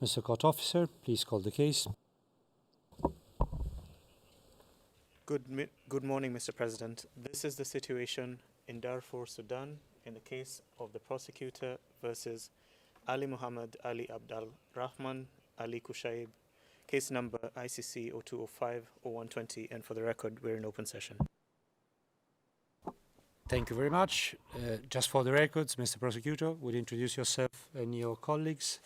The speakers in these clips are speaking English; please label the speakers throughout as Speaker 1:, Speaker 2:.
Speaker 1: Mr. Court Officer, please call the case.
Speaker 2: Good morning, Mr. President. This is the situation in Darfur, Sudan, in the case of the prosecutor versus Ali Muhammad Ali Abd-Al-Rahman Ali Kushaib, case number ICC 0205-0120, and for the record, we're in open session.
Speaker 1: Thank you very much. Just for the records, Mr. Prosecutor, would you introduce yourself and your colleagues?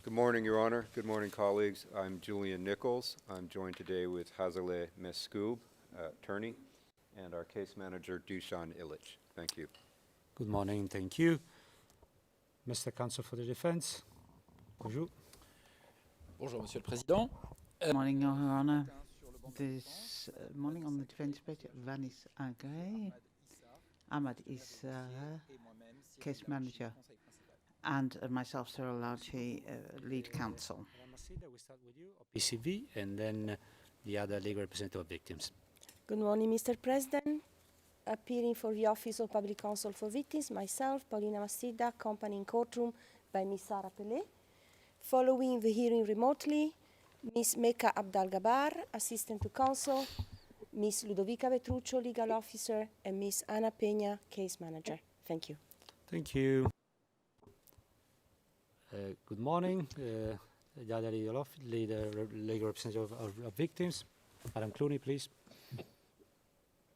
Speaker 3: Good morning, Your Honor. Good morning, colleagues. I'm Julian Nichols. I'm joined today with Hazaleh Mescoub, attorney, and our case manager, Dushan Illich. Thank you.
Speaker 1: Good morning, thank you. Mr. Counsel for the Defense. Bonjour.
Speaker 4: Bonjour, Monsieur le Président.
Speaker 5: Good morning, Your Honor. This morning on the defense page, Vanis Agay, Ahmad Issa, case manager, and myself, Cyril Larchi, lead counsel.
Speaker 1: We start with you, PCV, and then the other legal representative of victims.
Speaker 6: Good morning, Mr. President. Appearing for the Office of Public Counsel for Victims, myself, Paulina Massidda, accompanying courtroom by Ms. Sara Pelé. Following the hearing remotely, Ms. Mecca Abdal-Gabar, Assistant to Counsel, Ms. Ludovica Petruccio, Legal Officer, and Ms. Ana Peña, Case Manager. Thank you.
Speaker 1: Thank you. Good morning. The other legal representative of victims. Madam Clooney, please.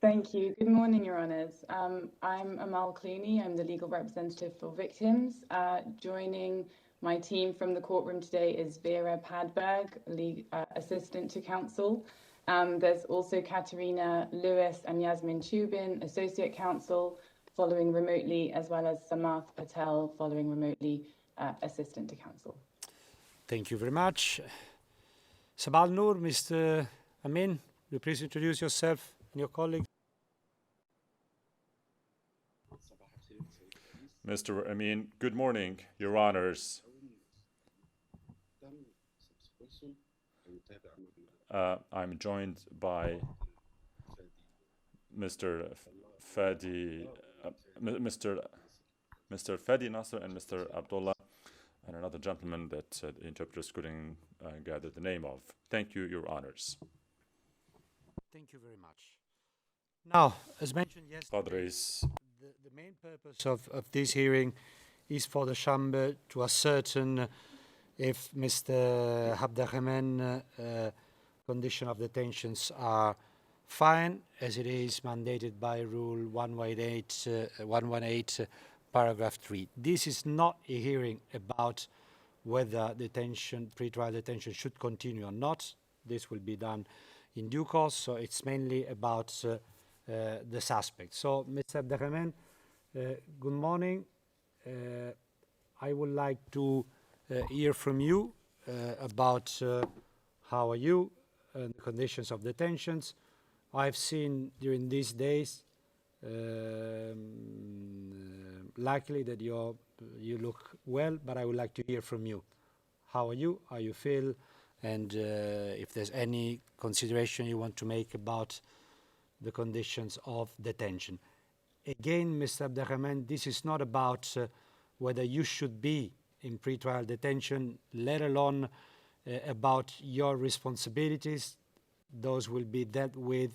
Speaker 7: Thank you. Good morning, Your Honours. I'm Amal Clooney. I'm the legal representative for victims. Joining my team from the courtroom today is Vera Padberg, assistant to counsel. There's also Katerina Lewis and Yasmin Chubin, associate counsel, following remotely, as well as Samath Patel, following remotely, assistant to counsel.
Speaker 1: Thank you very much. Sabal Noor, Mr. Amin, will you please introduce yourself and your colleague?
Speaker 8: Mr. Amin, good morning, Your Honors. I'm joined by Mr. Fadi Nasser and Mr. Abdullah, and another gentleman that the interpreters couldn't gather the name of. Thank you, Your Honors.
Speaker 1: Thank you very much. Now, as mentioned yesterday, the main purpose of this hearing is for the Chamber to ascertain if Mr. Abd-Al-Rahman condition of detentions are fine, as it is mandated by Rule 118, paragraph 3. This is not a hearing about whether pre-trial detention should continue or not. This will be done in due course, so it's mainly about the suspect. So, Mr. Abd-Al-Rahman, good morning. I would like to hear from you about how are you and the conditions of detentions. I've seen during these days likely that you look well, but I would like to hear from you. How are you? How you feel? And if there's any consideration you want to make about the conditions of detention. Again, Mr. Abd-Al-Rahman, this is not about whether you should be in pre-trial detention, let alone about your responsibilities. Those will be dealt with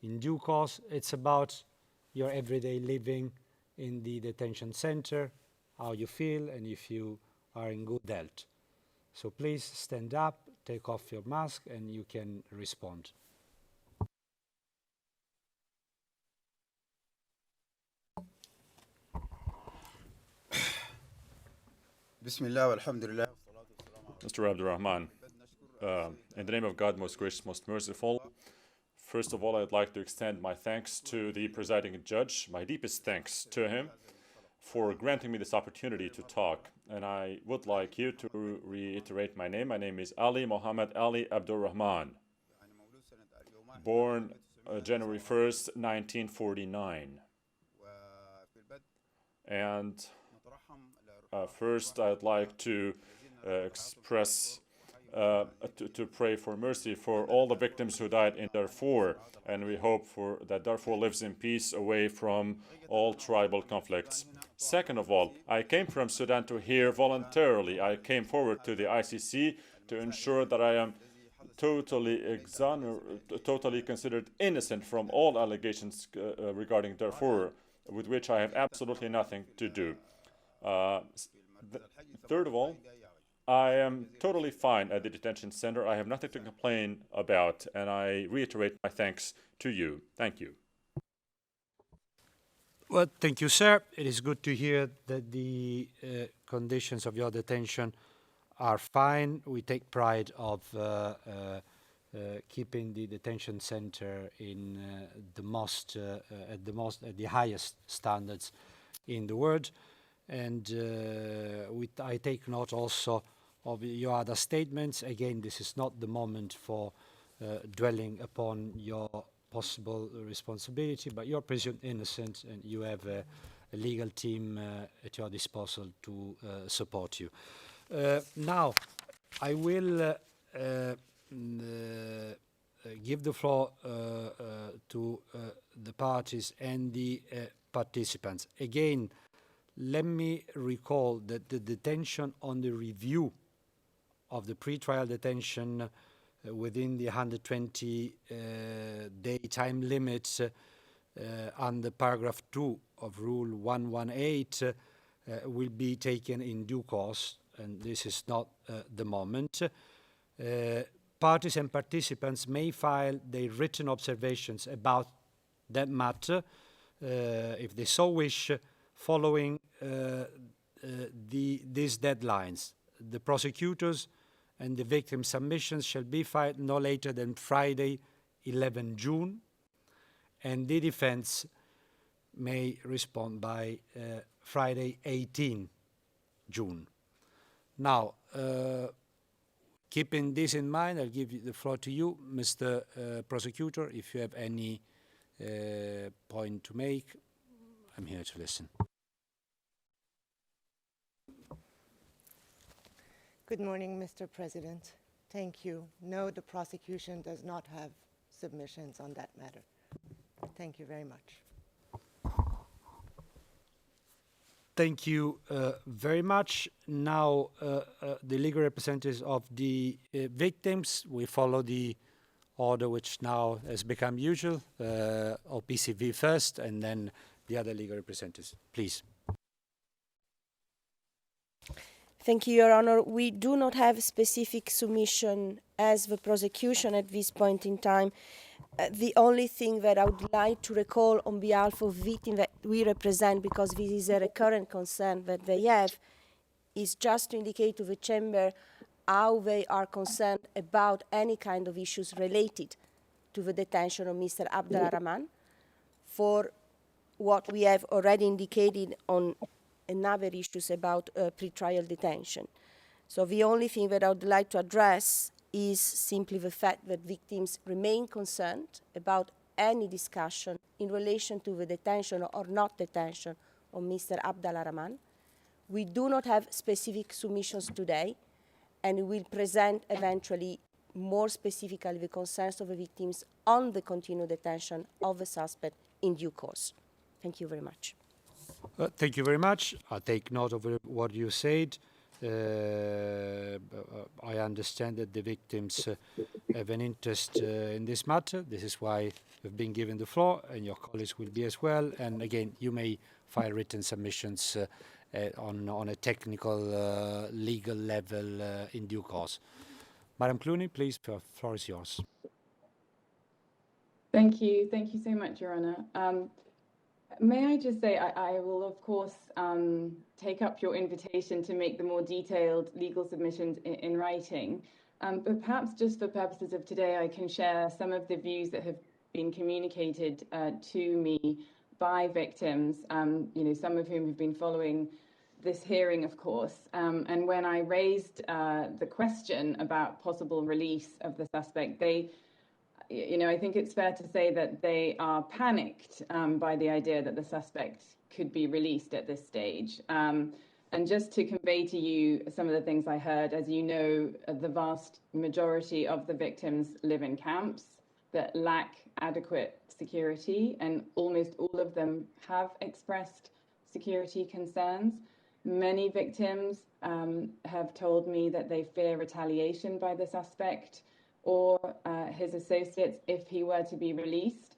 Speaker 1: in due course. It's about your everyday living in the detention center, how you feel, and if you are in good health. So please stand up, take off your mask, and you can respond.
Speaker 8: Mr. Abd-Al-Rahman, in the name of God, most gracious, most merciful, first of all, I'd like to extend my thanks to the presiding judge, my deepest thanks to him for granting me this opportunity to talk. And I would like you to reiterate my name. My name is Ali Muhammad Ali Abd-Al-Rahman, born January 1st, 1949. And first, I'd like to express, to pray for mercy for all the victims who died in Darfur, and we hope that Darfur lives in peace away from all tribal conflicts. Second of all, I came from Sudan to here voluntarily. I came forward to the ICC to ensure that I am totally considered innocent from all allegations regarding Darfur, with which I have absolutely nothing to do. Third of all, I am totally fine at the detention center. I have nothing to complain about, and I reiterate my thanks to you. Thank you.
Speaker 1: Well, thank you, sir. It is good to hear that the conditions of your detention are fine. We take pride of keeping the detention center in at the highest standards in the world, and I take note also of your other statements. Again, this is not the moment for dwelling upon your possible responsibility, but you're presumed innocent and you have a legal team at your disposal to support you. Now, I will give the floor to the parties and the participants. Again, let me recall that the detention on the review of the pre-trial detention within the 120-day time limits under paragraph 2 of Rule 118 will be taken in due course, and this is not the moment. Parties and participants may file their written observations about that matter, if they so wish, following these deadlines. The prosecutors and the victim submissions shall be filed no later than Friday, 11 June, and the defense may respond by Friday, 18 June. Now, keeping this in mind, I'll give the floor to you, Mr. Prosecutor. If you have any point to make, I'm here to listen.
Speaker 9: Good morning, Mr. President. Thank you. No, the prosecution does not have submissions on that matter. Thank you very much.
Speaker 1: Thank you very much. Now, the legal representatives of the victims, we follow the order which now has become usual, OPCV first, and then the other legal representatives. Please.
Speaker 6: Thank you, Your Honor. We do not have specific submission as the prosecution at this point in time. The only thing that I would like to recall on behalf of victims that we represent, because this is a recurrent concern that they have, is just to indicate to the Chamber how they are concerned about any kind of issues related to the detention of Mr. Abd-Al-Rahman, for what we have already indicated on another issues about pre-trial detention. So the only thing that I would like to address is simply the fact that victims remain concerned about any discussion in relation to the detention or not detention of Mr. Abd-Al-Rahman. We do not have specific submissions today, and we will present eventually more specifically the concerns of the victims on the continued detention of the suspect in due course. Thank you very much.
Speaker 1: Thank you very much. I take note of what you said. I understand that the victims have an interest in this matter. This is why you've been given the floor, and your colleagues will be as well. And again, you may file written submissions on a technical, legal level in due course. Madam Clooney, please, the floor is yours.
Speaker 7: Thank you. Thank you so much, Your Honour. May I just say, I will, of course, take up your invitation to make the more detailed legal submissions in writing. But perhaps just for purposes of today, I can share some of the views that have been communicated to me by victims, some of whom have been following this hearing, of course. And when I raised the question about possible release of the suspect, I think it's fair to say that they are panicked by the idea that the suspect could be released at this stage. And just to convey to you some of the things I heard, as you know, the vast majority of the victims live in camps that lack adequate security, and almost all of them have expressed security concerns. Many victims have told me that they fear retaliation by the suspect or his associates if he were to be released.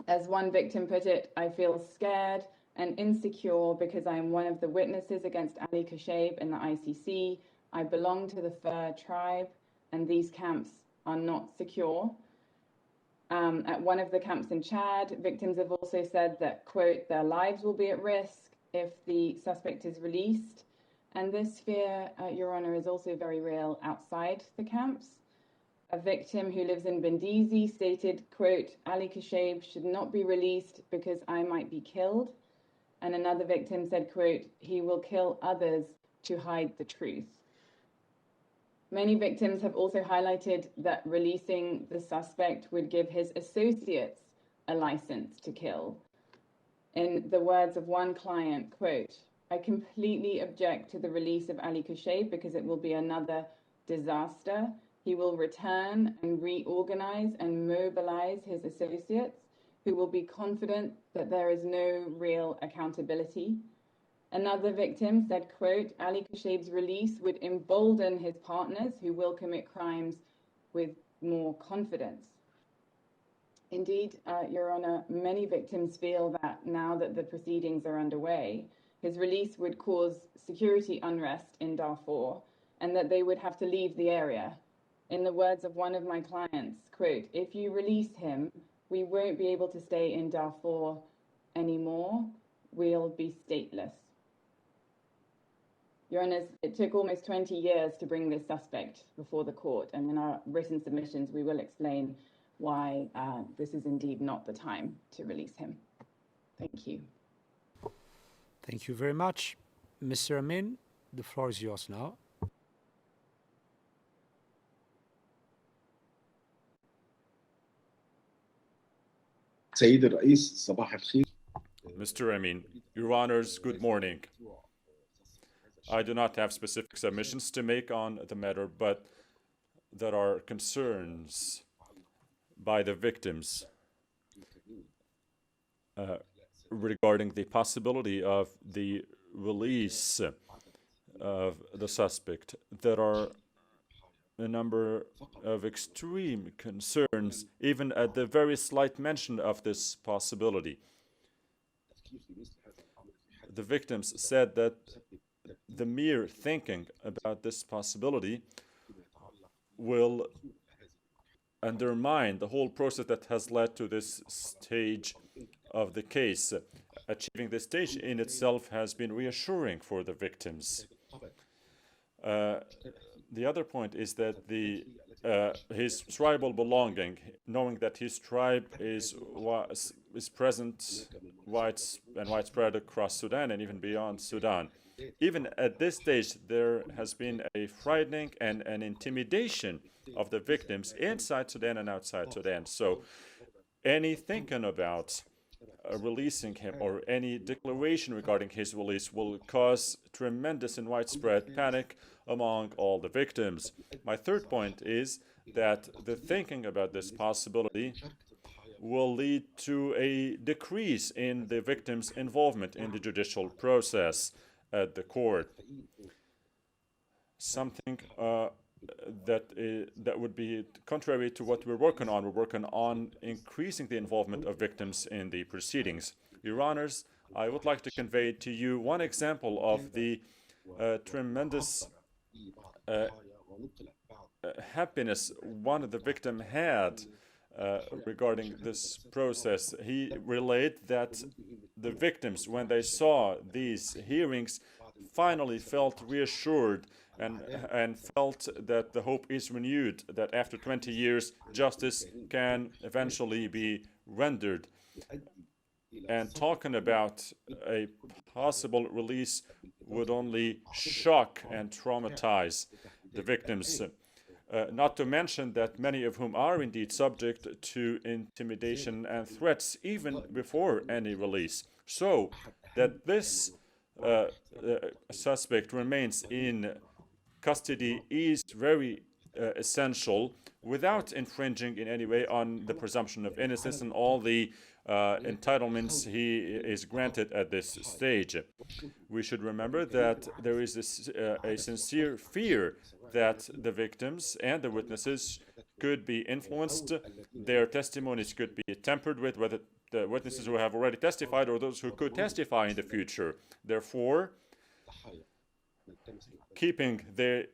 Speaker 7: As one victim put it, I feel scared and insecure because I am one of the witnesses against Ali Kushaib in the ICC. I belong to the Fur tribe, and these camps are not secure. At one of the camps in Chad, victims have also said that, quote, their lives will be at risk if the suspect is released. And this fear, Your Honor, is also very real outside the camps. A victim who lives in Bendizi stated, quote, Ali Kushaib should not be released because I might be killed. And another victim said, quote, he will kill others to hide the truth. Many victims have also highlighted that releasing the suspect would give his associates a license to kill. In the words of one client, quote, I completely object to the release of Ali Kushaib because it will be another disaster. He will return and reorganize and mobilize his associates who will be confident that there is no real accountability. Another victim said, quote, Ali Kushaib's release would embolden his partners who will commit crimes with more confidence. Indeed, Your Honor, many victims feel that now that the proceedings are underway, his release would cause security unrest in Darfur and that they would have to leave the area. In the words of one of my clients, quote, if you release him, we won't be able to stay in Darfur anymore. We'll be stateless. Your Honours, it took almost 20 years to bring this suspect before the court, and in our written submissions, we will explain why this is indeed not the time to release him. Thank you.
Speaker 1: Thank you very much. Mr. Amin, the floor is yours now.
Speaker 8: Mr. Amin, Your Honors, good morning. I do not have specific submissions to make on the matter, but there are concerns by the victims regarding the possibility of the release of the suspect. There are a number of extreme concerns, even at the very slight mention of this possibility. The victims said that the mere thinking about this possibility will undermine the whole process that has led to this stage of the case. Achieving this stage in itself has been reassuring for the victims. The other point is that his tribal belonging, knowing that his tribe is present and widespread across Sudan and even beyond Sudan. Even at this stage, there has been a frightening and an intimidation of the victims inside Sudan and outside Sudan. So any thinking about releasing him or any declaration regarding his release will cause tremendous and widespread panic among all the victims. My third point is that the thinking about this possibility will lead to a decrease in the victims' involvement in the judicial process at the court. Something that would be contrary to what we're working on. We're working on increasing the involvement of victims in the proceedings. Your Honors, I would like to convey to you one example of the tremendous happiness one of the victims had regarding this process. He relayed that the victims, when they saw these hearings, finally felt reassured and felt that the hope is renewed, that after 20 years, justice can eventually be rendered. And talking about a possible release would only shock and traumatize the victims. Not to mention that many of whom are indeed subject to intimidation and threats even before any release. So that this suspect remains in custody is very essential without infringing in any way on the presumption of innocence and all the entitlements he is granted at this stage. We should remember that there is a sincere fear that the victims and the witnesses could be influenced, their testimonies could be tampered with, whether the witnesses who have already testified or those who could testify in the future. Therefore, keeping the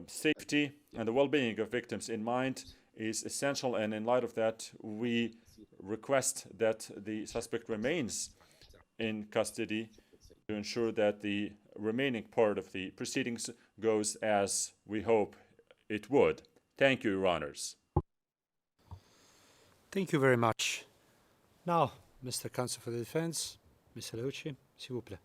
Speaker 8: safety and the well-being of victims in mind is essential, and in light of that, we request that the suspect remains in custody to ensure that the remaining part of the proceedings goes as we hope it would. Thank you, Your Honors.
Speaker 1: Thank you very much. Now, Mr. Counsel for the Defense, Mr. Leuci, s'il vous plaît.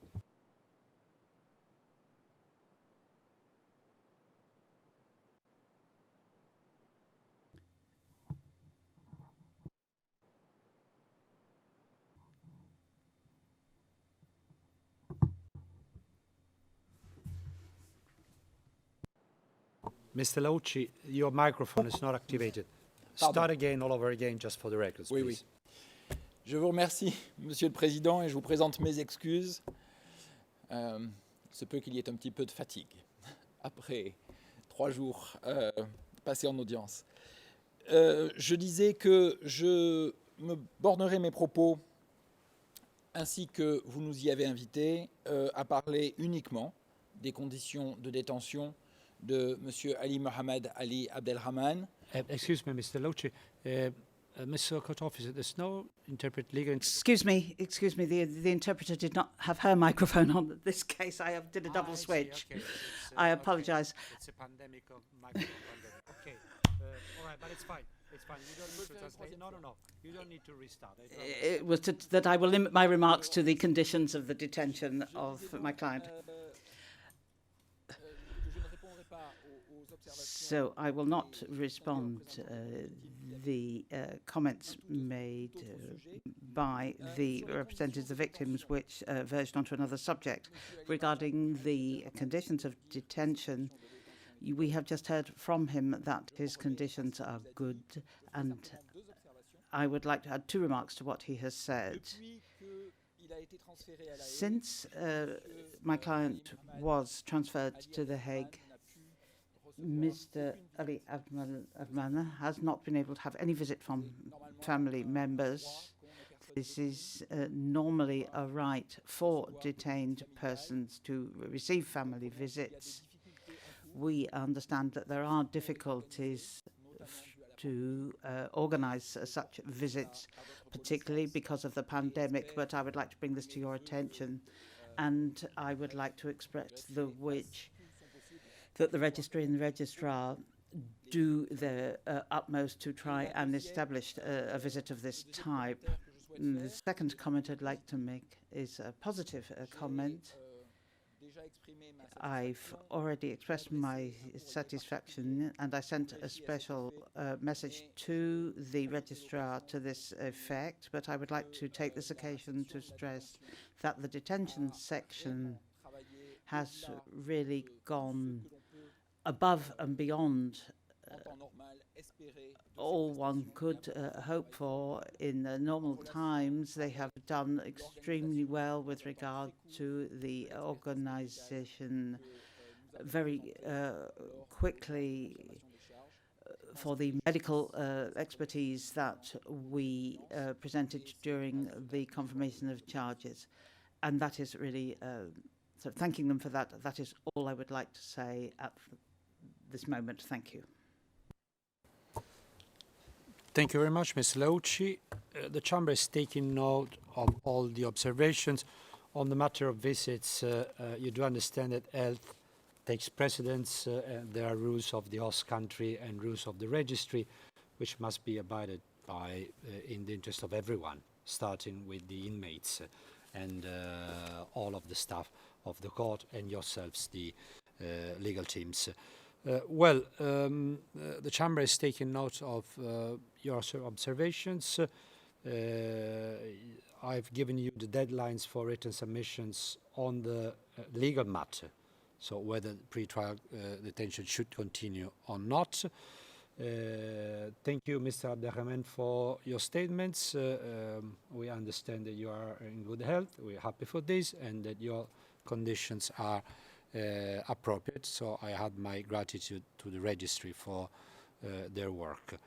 Speaker 1: Mr. Leuci, your microphone is not activated.
Speaker 4: Pardon.
Speaker 1: Start again, all over again, just for the records,
Speaker 4: Oui,
Speaker 1: please.
Speaker 4: oui. Je vous remercie, Monsieur le Président, et je vous présente mes excuses. Se peut qu'il y ait un petit peu de fatigue après 3 jours passés en audience. Je disais que je me bornerai mes propos, ainsi que vous nous y avez invités, à parler uniquement des conditions de détention de M. Ali Mohamed Ali Abd-Al-Rahman.
Speaker 1: Excuse me, Mr. Leuci. Mr. Court Officer, there's no legal...
Speaker 5: Excuse me, the interpreter did not have her microphone on in this case. I did a double switch.
Speaker 1: Okay.
Speaker 5: I apologize.
Speaker 1: It's a pandemic of microphone pandemic. Okay. All right, but it's fine. It's fine. You don't need to translate. No. You don't need to restart.
Speaker 5: It was that I will limit my remarks to the conditions of the detention of my client. So I will not respond to the comments made by the representatives of victims, which verged onto another subject. Regarding the conditions of detention, we have just heard from him that his conditions are good, and I would like to add 2 remarks to what he has said. Since my client was transferred to The Hague, Mr. Ali Abd-Al-Rahman has not been able to have any visit from family members. This is normally a right for detained persons to receive family visits. We understand that there are difficulties to organize such visits, particularly because of the pandemic, but I would like to bring this to your attention, and I would like to express the wish that the registry and the registrar do their utmost to try and establish a visit of this type. And the second comment I'd like to make is a positive comment. I've already expressed my satisfaction, and I sent a special message to the registrar to this effect, but I would like to take this occasion to stress that the detention section has really gone above and beyond all one could hope for in normal times. They have done extremely well with regard to the organization very quickly for the medical expertise that we presented during the confirmation of charges. And that is really, so thanking them for that, that is all I would like to say at this moment. Thank you.
Speaker 1: Thank you very much, Ms. Leuci. The Chamber is taking note of all the observations. On the matter of visits, you do understand that health takes precedence. There are rules of the host country and rules of the registry, which must be abided by in the interest of everyone, starting with the inmates and all of the staff of the court and yourselves, the legal teams. The Chamber is taking note of your observations. I've given you the deadlines for written submissions on the legal matter, so whether pre-trial detention should continue or not. Thank you, Mr. Abd-Al-Rahman, for your statements. We understand that you are in good health. We're happy for this, and that your conditions are appropriate. So I had my gratitude to the registry for their work.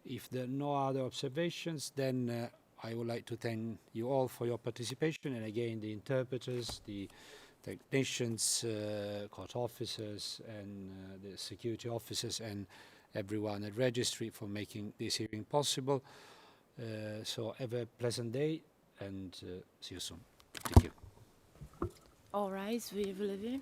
Speaker 1: If there are no other observations, then I would like to thank you all for your participation, and again, the interpreters, the technicians, court officers, and the security officers, and everyone at registry for making this hearing possible. So have a pleasant day, and see you soon. Thank you.
Speaker 10: All rise, veuillez vous lever.